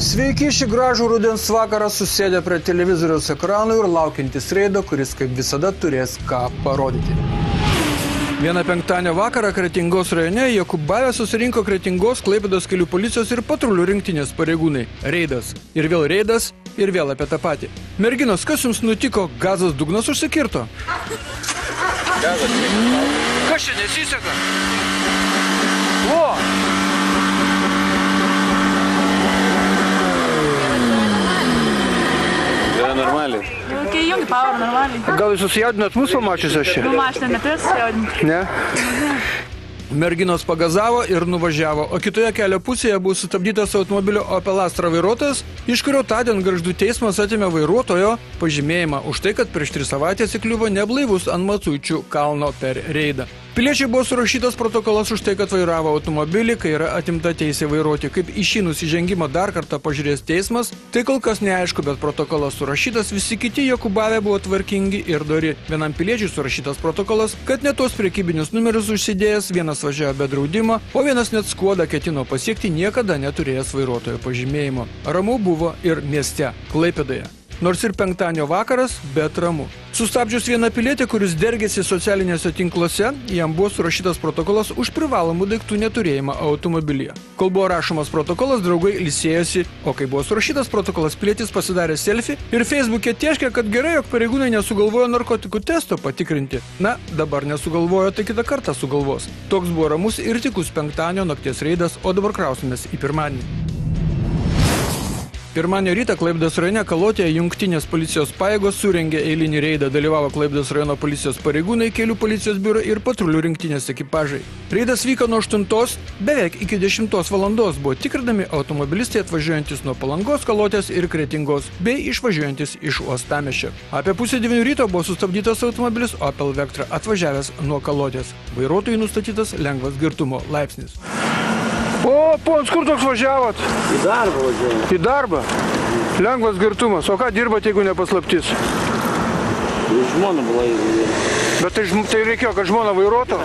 Sveiki, šį gražų rudens vakarą susėdę prie televizoriaus ekranų ir laukiantis reido, kuris kaip visada turės ką parodyti. Vieną penktadienio vakarą Kretingos rajone Jokubave susirinko Kretingos, Klaipėdos kelių policijos ir patrulių rinktinės pareigūnai. Reidas. Ir vėl apie tą patį. Merginos, kas jums nutiko? Gazas dugnas užsikirto? Kas čia nesiseka? O! Yra normaliai. Kai jungi power normaliai. Gal jūs susijaudinat mūsų pamačius aš čia? Nu, mašina neturės susijaudinti. Ne? Merginos pagazavo ir nuvažiavo, o kitoje kelio pusėje buvo sustabdytas automobilio Opel Astra vairuotojas, iš kurio tądien Gargždų teismas atėmė vairuotojo pažymėjimą už tai, kad prieš 3 savaitės įkliuvo neblaivus ant Macuičių kalno per reidą. Piliečiai buvo surašytas protokolas už tai, kad vairavo automobilį, kai yra atimta teisė vairuoti. Kaip į šį nusižengimą dar kartą pažiūrės teismas, tai kol kas neaišku, bet protokolas surašytas, visi kiti Jokubave buvo tvarkingi ir dori. Vienam piliečiui surašytas protokolas, kad ne tos prekybinius numerius užsidėjęs, vienas važiavo be draudimo, o vienas net Skuodą ketino pasiekti, niekada neturėjęs vairuotojo pažymėjimo. Ramu buvo ir mieste, Klaipėdoje. Nors ir penktadienio vakaras, bet ramu. Sustabdžius vieną pilietį, kuris dergėsi socialinėse tinkluose, jam buvo surašytas protokolas už privalomų daiktų neturėjimą automobilyje. Kol buvo rašomas protokolas, draugai ilsėjosi, o kai buvo surašytas protokolas, pilietis pasidarė selfie ir Facebook'e tėškė, kad gerai, jog pareigūnai nesugalvojo narkotikų testo patikrinti. Na, dabar nesugalvojo, tai kitą kartą sugalvos. Toks buvo ramus ir tikus penktadienio nakties reidas, o dabar krausimės į pirmadienį. Pirmadienio rytą Klaipėdos rajone Kalotėje jungtinės policijos pajėgos surengė eilinį reidą, dalyvavo Klaipėdos rajono policijos pareigūnai, kelių policijos biuro ir patrulių rinktinės ekipažai. Reidas vyko nuo 8 beveik iki 10 valandos, buvo tikrinami automobilistai atvažiuojantis nuo Palangos, Kalotės ir Kretingos, bei išvažiuojantis iš Uostamiesčio. Apie 8:30 ryto buvo sustabdytas automobilis Opel Vectra atvažiavęs nuo Kalotės. Vairuotojui nustatytas lengvas girtumo laipsnis. O, pons, kur toks važiavot? Į darbą važiavau. Į darbą? Lengvas girtumas. O ką dirbat, jeigu nepaslaptis? Žmona buvo Bet tai reikėjo, kad žmona vairuotų?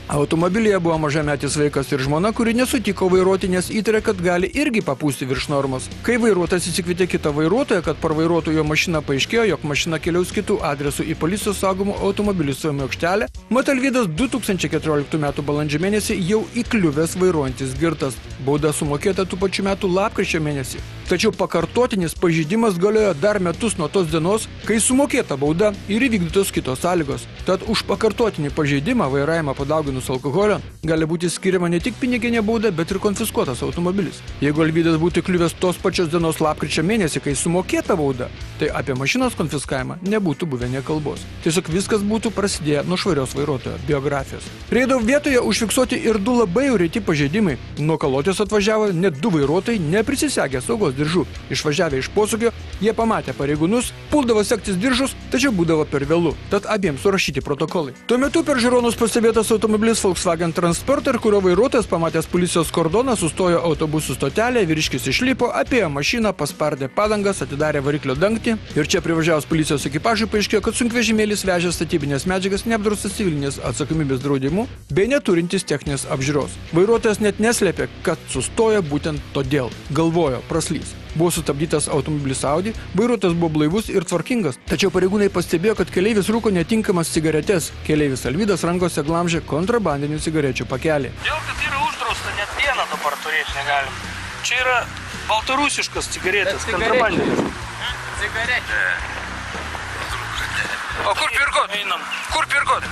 Automobilyje buvo mažametis vaikas ir žmona, kuri nesutiko vairuoti, nes įtarė, kad gali irgi papūsti virš normos. Kai vairuotojas įsikvietė kitą vairuotoją, kad parvairuotų jo mašiną, paaiškėjo, jog mašina keliaus kitų adresų į policijos saugomų automobilių stovėjimo aikštelę. Mat Alvydas 2014 m. balandžio mėnesį jau įkliuvęs vairuojantis girtas. Bauda sumokėta tų pačių metų lapkričio mėnesį. Tačiau pakartotinis pažeidimas galiojo dar metus nuo tos dienos, kai sumokėta bauda ir įvykdytos kitos sąlygos. Tad už pakartotinį pažeidimą vairavimą padauginus alkoholio gali būti skiriama ne tik piniginė bauda, bet ir konfiskuotas automobilis. Jeigu Alvydas būtų kliuvęs tos pačios dienos lapkričio mėnesį, kai sumokėta bauda, tai apie mašinos konfiskavimą nebūtų buvę nė kalbos. Tiesiog viskas būtų prasidėję nuo švarios vairuotojo biografijos. Reido vietoje užfiksuoti ir 2 labai reti pažeidimai. Nuo Kalotės atvažiavo net 2 vairuotojai neprisisegę saugos diržų. Išvažiavę iš posūkio, jie pamatė pareigūnus, puldavo sektis diržus, tačiau būdavo per vėlu. Tad abiems surašyti protokolai. Tuo metu per žiūronus pastebėtas automobilis Volkswagen Transporter, kurio vairuotojas pamatęs policijos kordoną, sustojo autobusų stotelėje, vyriškis išlipo, apėjo mašiną, paspardė padangas, atidarė variklio dangtį ir čia privažiavus policijos ekipažui paaiškėjo, kad sunkvežimėlis vežė statybinės medžiagas neapdraustas civilinės atsakomybės draudimu bei neturintis techninės apžiūros. Vairuotojas net neslėpė, kad sustojo būtent todėl. Galvojo, praslys. Buvo sustabdytas automobilis Audi, vairuotojas buvo blaivus ir tvarkingas. Tačiau pareigūnai pastebėjo, kad keleivis rūko netinkamas cigaretes. Keleivis Alvydas rankose glamžė kontrabandinių cigarečių pakelį. Dėl kad yra uždrausta, net vieną dabar turėti negalim. Čia yra baltarusiškas cigaretės, kontrabandinės. Cigaretė. O kur pirkot? Einam. Kur pirkot?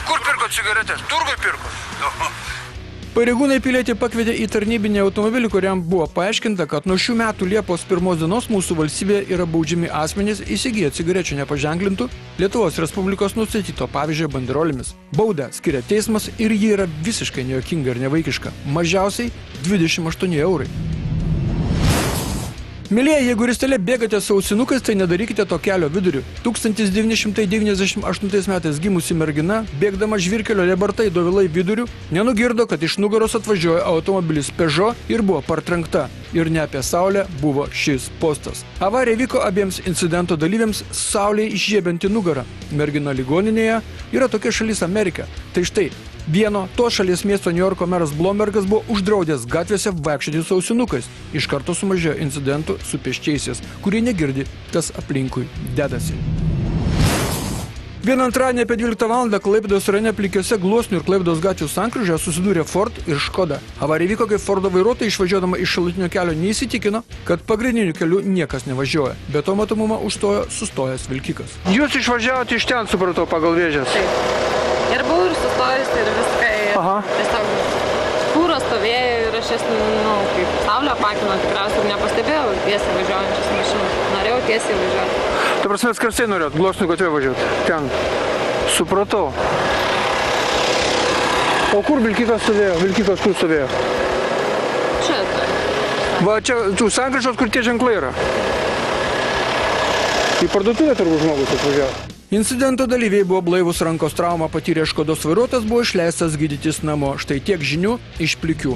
Kur pirkot cigaretės? Turgui pirkot? Pareigūnai pilietį pakvietė į tarnybinį automobilį, kuriam buvo paaiškinta, kad nuo šių metų Liepos 1 dienos mūsų valstybėje yra baudžiami asmenys įsigiję cigarečių nepaženklintų Lietuvos Respublikos nustatyto pavyzdžio banderolėmis. Baudą skiria teismas ir ji yra visiškai nejuokinga ir nevaikiška. Mažiausiai 28 eurai. Mylėjai, jeigu ristele bėgate su ausinukais, tai nedarykite to kelio viduriu. 1998 metais gimusi mergina, bėgdama žvyrkelio Lebartai Dovilai viduriu, nenugirdo, kad iš nugaros atvažiuoja automobilis Peugeot ir buvo partrenkta. Ir ne apie saulę buvo šis postas. Avarija vyko abiems incidento dalyviams saulėje išžiebianti nugarą. Mergina ligoninėje, yra tokia šalis Amerika. Tai štai, Vieno to šalies miesto New Yorko meras Blombergas buvo uždraudęs gatvėse vaikščioti su ausinukais. Iš karto sumažėjo incidentų su pėsčiaisiais, kurie negirdi, kas aplinkui dedasi. Vieną antradienį apie 12 valandą Klaipėdos rajone Plikiuose, Gluosnių ir Klaipėdos gatvių sankryžoje susidūrė Ford ir Škoda. Avarija vyko, kai Fordo vairuotojai išvažiuodama iš šalutinio kelio neįsitikino, kad pagrindiniu keliu niekas nevažiuoja. Be to matomumą užstojo sustojęs vilkikas. Jūs išvažiavote iš ten, supratau, pagal Vėžes. Taip. Ir buvau ir sustojus ir viską. Aha. Tiesiog spūros stovėjo ir aš jas, kaip saulę apakino, tikriausiai ir nepastebėjau tiesiai važiuojančias mašinas. Norėjau tiesiai važiuoti. Ta prasme, skersai norėjot, Gluosnių gatvė važiuoti. Ten. Supratau. O kur vilkikas stovėjo? Vilkikas kur stovėjo? Čia. Va čia, tų sankryžos, kur tie ženklai yra. Į parduotuvę turbūt žmogus atvažiavo. Incidento dalyviai buvo blaivus, rankos traumą patyrė Škodos vairuotojas, buvo išleistas gydytis namo. Štai tiek žinių iš Plikių.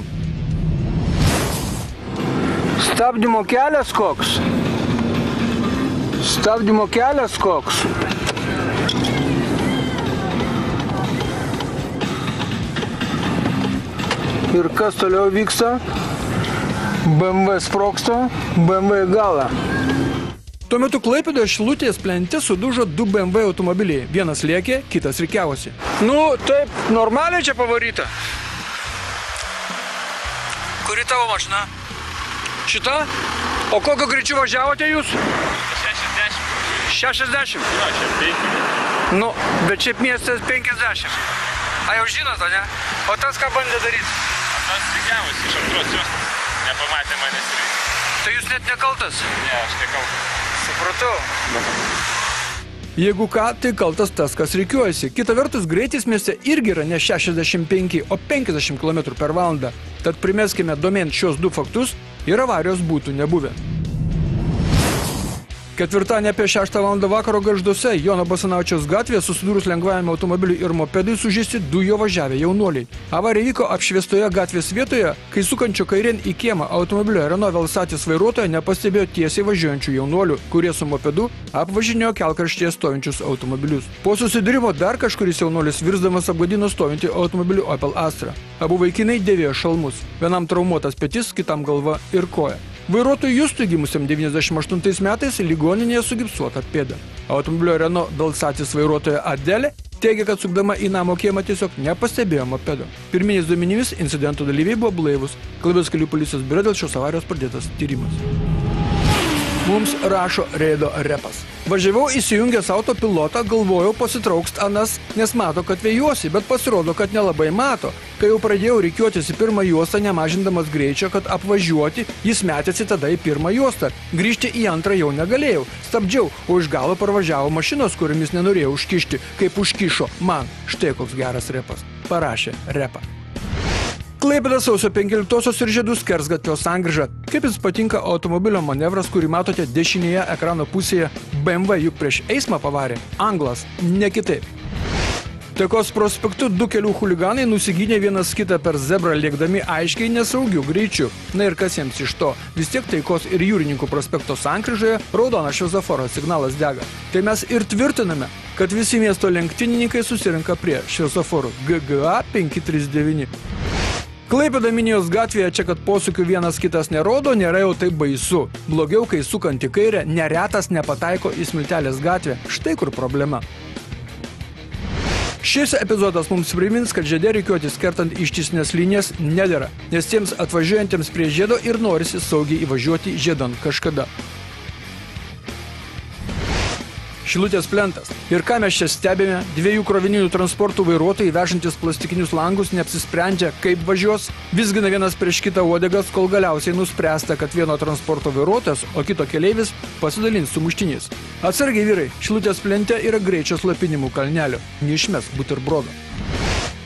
Stabdymo kelias koks? Stabdymo kelias koks? Ir kas toliau vyksta? BMW sprogsta, BMW galą. Tuo metu Klaipėdoje Šilutės plente sudužo 2 BMW automobiliai. Vienas lėkė, kitas rikiavosi. Nu, taip, normaliai čia pavaryta. Kuri tavo mašina? Šita? O kokio greičiu važiavote jūs? 60. 60? Jo, čia 5. Nu, bet šiaip miestas 50. A jau žinot, ne? O tas ką bandė daryti? Tas rikiavosi iš antros juostos. Nepamatė manęs ir... Tai jūs net nekaltas? Ne, aš nekaltas. Supratau. Jeigu ką, tai kaltas tas, kas rikiuojasi. Kita vertus, greitis mieste irgi yra ne 65, o 50 km per valandą. Tad primeskime domėn šios 2 faktus ir avarijos būtų nebuvę. Ketvirtadienį apie 6 valandą vakaro Gargžduose Jono Basanavičiaus gatvėje susidūrus lengvajam automobiliui ir mopedui sužeisti 2 jo važiavę jaunuoliai. Avarija vyko apšviestoje gatvės vietoje, kai sukančio kairėn į kiemą automobilio Renault Velsatis vairuotoja nepastebėjo tiesiai važiuojančių jaunuolių, kurie su mopedu apvažinėjo kelkraštyje stovinčius automobilius. Po susidūrimo dar kažkuris jaunuolis virsdamas apgadino stovintį automobilių Opel Astra. Abu vaikinai dėvėjo šalmus. Vienam traumuotas petis, kitam galva ir koja. Vairuotojui Justui gimusiam 98 metais ligoninėje sugipsuota pėda. Automobilio Renault Velsatis vairuotoja Adelė teigia, kad sukdama į namo kiemą tiesiog nepastebėjo mopedo. Pirminiais duomenimis incidento dalyviai buvo blaivus. Klaipėdos kelių policijos biure dėl šios avarijos pradėtas tyrimas. Mums rašo Reido Repas. Važiavau įsijungęs autopilotą, galvojau pasitraukst anas, nes mato, kad vėjuosi, bet pasirodo, kad nelabai mato. Kai jau pradėjau rikiuotis į pirmą juostą, nemažindamas greičio, kad apvažiuoti, jis metėsi tada į pirmą juostą. Grįžti į antrą jau negalėjau. Stabdžiau, o iš galo parvažiavo mašinos, kuriamis nenorėjau užkišti, kaip užkišo man. Štai koks geras repas. Parašė Repa. Klaipėda sausio 15 ir Žiedų skersgatvio sankryža. Kaip jums patinka automobilio manevras, kurį matote dešinėje ekrano pusėje? BMW juk prieš eismą pavarė. Anglas, ne kitaip. Taikos prospektu 2 kelių chuliganai nusigynė vienas kitą per zebrą, lėkdami aiškiai nesaugiu greičiu. Na ir kas jiems iš to? Vis tiek Taikos ir Jūrininkų prospekto sankryžoje raudonas šviesoforo signalas dega. Tai mes ir tvirtiname, kad visi miesto lenktynininkai susirinka prie šviesoforų GGA 539. Klaipėda Minijos gatvėje čia, kad posūkių vienas kitas nerodo, nėra jau taip baisu. Blogiau, kai sukant į kairę, neretas nepataiko į Smiltelės gatvę. Štai kur problema. Šis epizodas mums primins, kad žiede rikiuotis kertant ištisinės linijas nedera, nes tiems atvažiuojantiems prie žiedo ir norisi saugiai įvažiuoti žiedant kažkada. Šilutės plentas. Ir ką mes čia stebime? 2 krovininių transportų vairuotojai vežantis plastikinius langus neapsisprendžia, kaip važiuos, vizgina vienas prieš kitą uodegas, kol galiausiai nuspręsta, kad vieno transporto vairuotojas, o kito keleivis pasidalins sumuštiniais. Atsargiai vyrai, Šilutės plente yra greičio slopinimų kalnelio. Neišmesk buterbrodo.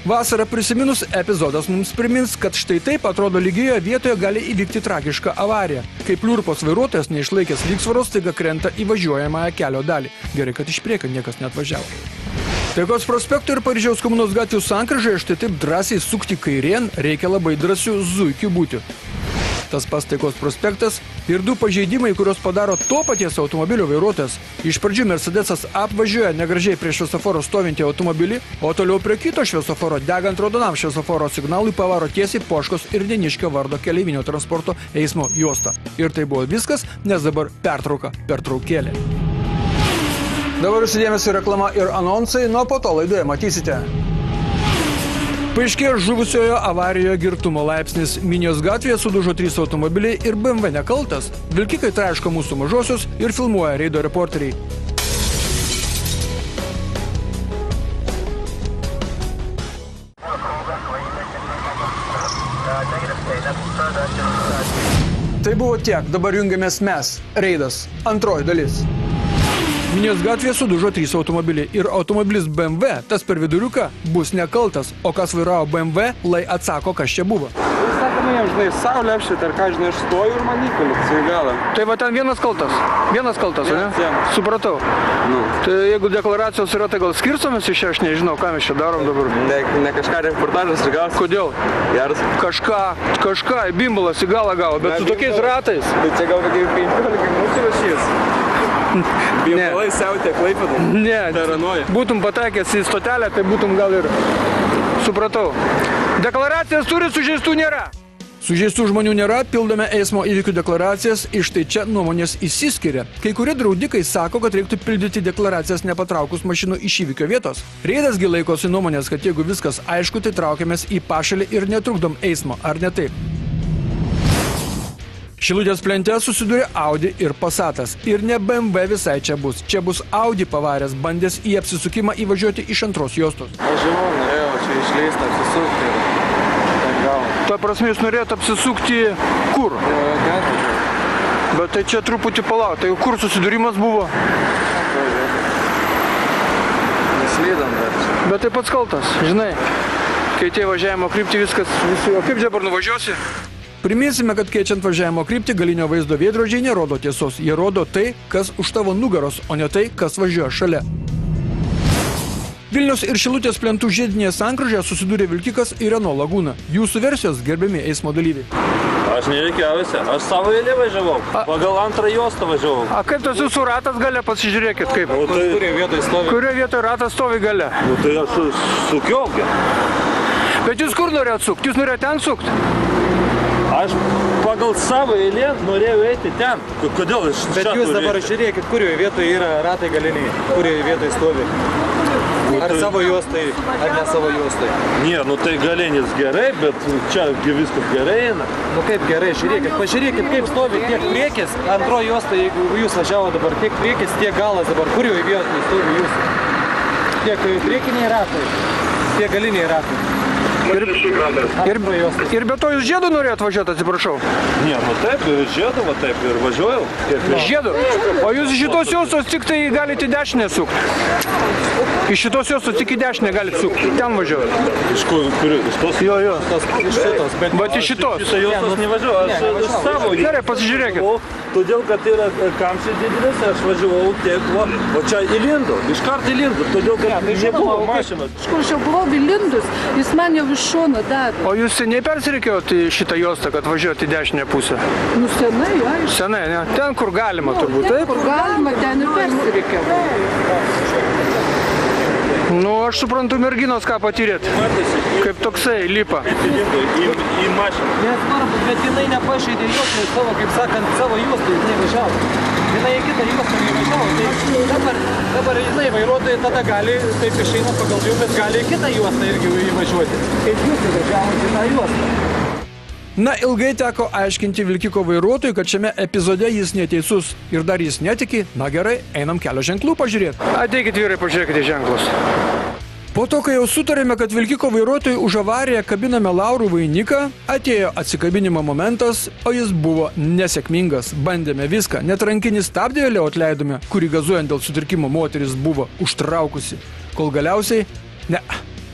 Vasarą prisiminus epizodas mums primins, kad štai taip atrodo lygioje vietoje gali įvykti tragiška avarija. Kaip liurpos vairuotojas neišlaikęs lygsvaros staiga krenta į važiuojamąją kelio dalį. Gerai, kad iš priekio niekas neatvažiavo. Taikos prospekto ir Paryžiaus komunos gatvių sankryžoje štai taip drąsiai sukti kairėn reikia labai drąsių zuikių būti. tas pats Taikos prospektas ir 2 pažeidimai, kurios padaro to paties automobilio vairuotojas. Iš pradžių Mercedesas apvažiuoja negražiai prie šviesoforo stovintį automobilį, o toliau prie kito šviesoforo degant raudonam šviesoforo signalui pavaro tiesiai Poškos ir Deniškio vardo keleivinio transporto eismo juostą. Ir tai buvo viskas, nes dabar pertraukėlė. Dabar jūsų dėmesio reklama ir anonsai, nuo po to laidoje matysite. Paaiškėjo žuvusiojo avarijoje girtumo laipsnis. Minijos gatvėje sudužo 3 automobiliai ir BMW nekaltas. Vilkikai traiško mūsų mažosios ir filmuoja reido reporteriai. Tai buvo tiek, dabar jungiamės mes. Reidas. Antroji dalis. Minijos gatvėje sudužo 3 automobiliai ir automobilis BMW, tas per viduriuką, bus nekaltas, o kas vairavo BMW, lai atsako, kas čia buvo. Sakome, žinai, saulė apšvietė, ar ką, žinai, aš stoju ir man įkalėt į galą. Tai va ten vienas kaltas, ne? Supratau. Tai jeigu deklaracijos yra, tai gal skirstomis iš čia, aš nežinau, ką mes čia darom dabar. Ne kažką reportažas ir gausi. Kodėl? Geras. Kažką, bimbalas į galą gavo, bet su tokiais ratais. Bet čia gal kokie 15 minučių rašys. Bimbalai siautė Klaipėdai. Ne, Taranoja. būtum patekęs į stotelę, tai būtum gal ir... Supratau. Deklaracijas turi, sužeistų nėra. Sužeistų žmonių nėra, pildome eismo įvykių deklaracijas, iš tai čia nuomonės išsiskiria. Kai kurie draudikai sako, kad reiktų pildyti deklaracijas nepatraukus mašinų iš įvykio vietos. Reidasgi laikosi nuomonės, kad jeigu viskas aišku, tai traukiamės į pašalį ir netrukdom eismo, ar ne taip? Šilutės plente susidūrė Audi ir Passatas. Ir ne BMW visai čia bus. Čia bus Audi pavaręs, bandęs į apsisukimą įvažiuoti iš antros juostos. Aš žinau, norėjau čia išleisti, apsisukti ir gal. Ta prasme, jūs norėjote apsisukti kur? Bet tai čia truputį palauk. Tai kur susidūrimas buvo? Neslydam dar čia. Bet tai pats kaltas, žinai. Kai tie važiavimo kryptį viskas... O kaip dabar nuvažiuosi? Priminsime, kad keičiant važiavimo kryptį galinio vaizdo veidrodžiai nerodo tiesos. Jie rodo tai, kas už tavo nugaros, o ne tai, kas važiuoja šalia. Vilniaus ir Šilutės plentų žiedinėje sankryžoje susidūrė vilkikas ir Renault Laguna. Jūsų versijos, gerbiami eismo dalyviai. Aš nereikiausia, aš savo eilę važiavau, pagal antrą juostą važiavau. A kaip tas jūsų ratas gale, pasižiūrėkit kaip? Kurioje vietoje stovi? Kurioje vietoje ratas stovi gale? Tai aš sukiaugiu. Bet jūs kur norėjot sukti? Jūs norėjot ten sukti? Aš pagal savo eilę norėjau eiti ten. Kodėl aš čia Bet jūs dabar žiūrėkit, kurioje vietoje yra ratai galiniai, kurioje vietoje stovi. Ar savo juostai, ar ne savo juostai? Ne, nu tai galinis gerai, bet čia viskas gerai eina. Nu kaip gerai, žiūrėkit, pažiūrėkit, kaip stovi tiek priekis, antroji juosta, jeigu jūs važiavo dabar, tiek priekis, tiek galas dabar, kurioje vietoje stovi jūs? Tiek priekiniai ratai, tiek galiniai ratai. Ir be to jūs žiedu norėjot važiuoti, atsiprašau? Ne, nu taip, ir žiedu, va taip ir važiuojau. Žiedu? O jūs iš šitos juostos tik tai galite į dešinę sukti? Iš šitos juostos tik į dešinę galite sukti, ten važiuojat? Iš kur? Iš tos? Jo. Iš šitos, Bet iš šitos? Iš juostos nevažiuoju, aš savo. Gerai, pasižiūrėkit. Todėl, kad yra kamščiai didelis, aš važiavau tiek, o čia įlindo, iškart įlindo, todėl, kad nebuvo mašinos. Iš kur čia buvau įlindus, jis man jau iš šono davė. O jūs seniai persireikėjot į šitą juostą, kad važiuoti į dešinę pusę? Nu senai, aišku. Senai, ne? Ten, kur galima turbūt, taip? Kur galima, ten ir persireikėjau. Nu, aš suprantu, merginos, ką patyrėt. Kaip toksai lipa. Į mašiną. Nesvarbu, bet jinai nepažeidė juostai savo, kaip sakant, savo juostai, jinai važiavo. Jinai į kitą juostą nevažiavo. Tai dabar jinai vairuotojai tada gali, taip išeina pagal jų, bet gali į kitą juostą irgi įvažiuoti. Kaip jūs įvažiavote į tą juostą? Na, ilgai teko aiškinti vilkiko vairuotojui, kad šiame epizode jis neteisus. Ir dar jis netiki. Na gerai, einam kelio ženklų pažiūrėti. Ateikit, vyrai, pažiūrėkite ženklus. Po to, kai jau sutarėme, kad vilkiko vairuotojui už avariją kabiname laurų vainiką, atėjo atsikabinimo momentas, o jis buvo nesėkmingas. Bandėme viską, net rankinį stabdį vėliau atleidome, kurį gazuojant dėl sutrikimo moteris buvo užtraukusi. Kol galiausiai, ne,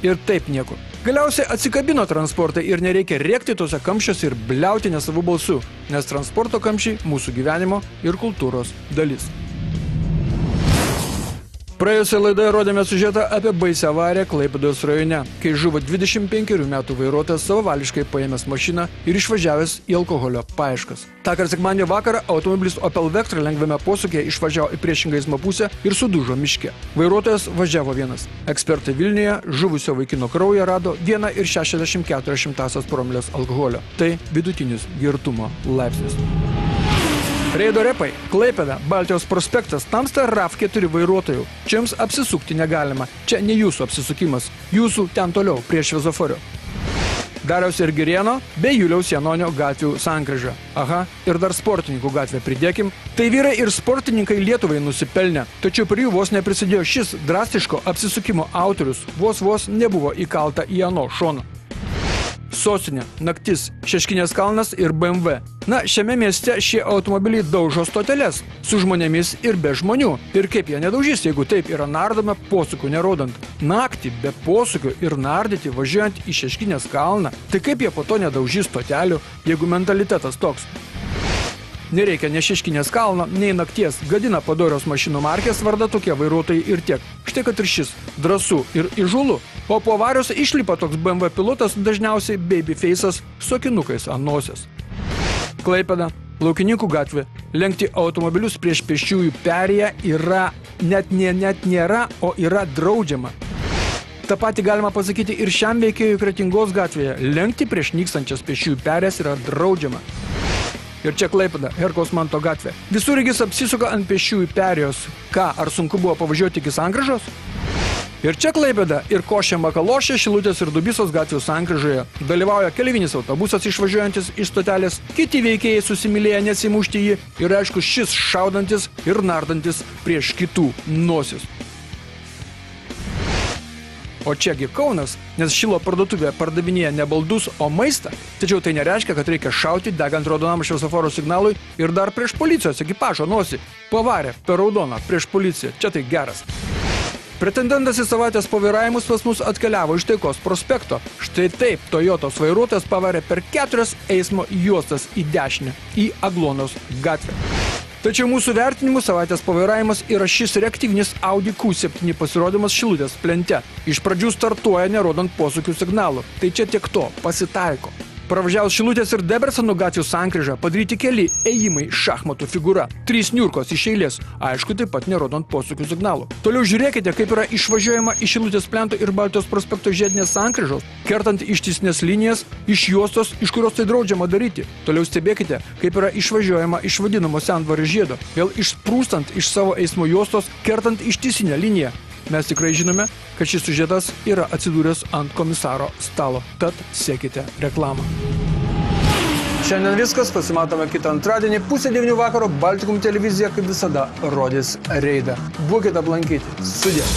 ir taip nieko. Galiausiai atsikabino transportai ir nereikia rėkti tose kamščiuose ir bliauti nesavų balsų, nes transporto kamščiai mūsų gyvenimo ir kultūros dalis. Praėjusioje laidoje rodėme siužetą apie baisią avariją Klaipėdos rajone, kai žuvo 25 metų vairuotojas savavališkai paėmęs mašiną ir išvažiavęs į alkoholio paieškas. Tąkart sekmadienio vakarą automobilis Opel Vectra lengvame posūkyje išvažiavo į priešingą eismo pusę ir sudužo miške. Vairuotojas važiavo vienas. Ekspertai Vilniuje žuvusio vaikino kraują rado 1,64 promilės alkoholio. Tai vidutinis girtumo laipsnis. Reido repai, Klaipėda, Baltijos prospektas, tamsta RAV4 vairuotojų. Čia jums apsisukti negalima. Čia ne jūsų apsisukimas. Jūsų ten toliau, prie šviesoforio. Dariaus ir Girėno bei Juliaus Janonio gatvių sankryža. Aha, ir dar sportininkų gatvę pridėkim. Tai vyrai ir sportininkai Lietuvai nusipelnė. Tačiau prie jų vos neprisidėjo šis drastiško apsisukimo autorius. Vos nebuvo įkalta į ano šoną. Sostinė, naktis, Šeškinės kalnas ir BMW. Na, šiame mieste šie automobiliai daužo stoteles su žmonėmis ir be žmonių. Ir kaip jie nedaužys, jeigu taip yra nardoma posūkių nerodant. Naktį be posūkių ir nardyti važiuojant į Šeškinės kalną. Tai kaip jie po to nedaužys stotelių, jeigu mentalitetas toks? Nereikia nei Šeškinės kalno, nei nakties. Gadina padorios mašinų markės varda tokie vairuotojai ir tiek. Štai kad ir šis drąsų ir įžūlų. O po avarijos išlipa toks BMW pilotas, dažniausiai babyface'as su akinukais ant nosies. Klaipėda, Laukininkų gatvė. Lenkti automobilius prieš pėsčiųjų perėją yra net nėra, o yra draudžiama. Ta pati galima pasakyti ir šiam veikėjui Kretingos gatvėje. Lenkti prieš nykstančias pėsčiųjų perėjas yra draudžiama. Ir čia Klaipėda, Herkaus Manto gatvė. Visureigis apsisuka ant pėsčiųjų perėjos. Ką, ar sunku buvo pavažiuoti iki sankryžos? Ir čia Klaipėda ir Košė Makalošė, Šilutės ir Dubysos gatvių sankryžoje. Dalyvauja keleivinis autobusas išvažiuojantis iš stotelės, kiti veikėjai susimylėję nesimušti jį ir aišku šis šaudantis ir nardantis prieš kitų nosis. O čiagi Kaunas, nes Šilo parduotuvė pardavinėja ne baldus, o maistą. Tačiau tai nereiškia, kad reikia šauti degant raudonam šviesoforo signalui ir dar prieš policijos ekipažo nosį. Pavarė per raudoną prieš policiją. Čia tai geras. Pretendentas į savaitės po vairavimus pas mus atkeliavo iš Taikos prospekto. Štai taip Toyotos vairuotojas pavarė per 4 eismo juostas į dešinę, į Aglonos gatvę. Tačiau mūsų vertinimu savaitės pavairavimas yra šis reaktyvinis Audi Q7 pasirodymas Šilutės plente. Iš pradžių startuoja nerodant posūkių signalų. Tai čia tiek to, pasitaiko. Pravažiavus Šilutės ir Debreceno gatvių sankryžą padaryti keli ėjimai šachmatų figūra. 3 niurkos iš eilės, aišku, taip pat nerodant posūkių signalų. Toliau žiūrėkite, kaip yra išvažiuojama iš Šilutės plento ir Baltijos prospekto žiedinės sankryžos, kertant ištisinės linijas iš juostos, iš kurios tai draudžiama daryti. Toliau stebėkite, kaip yra išvažiuojama iš vadinamo Sendvario žiedo, vėl išsprūstant iš savo eismo juostos, kertant ištisinę liniją. Mes tikrai žinome, kad šis siužetas yra atsidūręs ant komisaro stalo. Tad sekite reklamą. Šiandien viskas, pasimatome kitą antradienį, 8:30 vakaro. Baltikum televizija kaip visada rodys reidą. Būkite aplankyti. Sudie.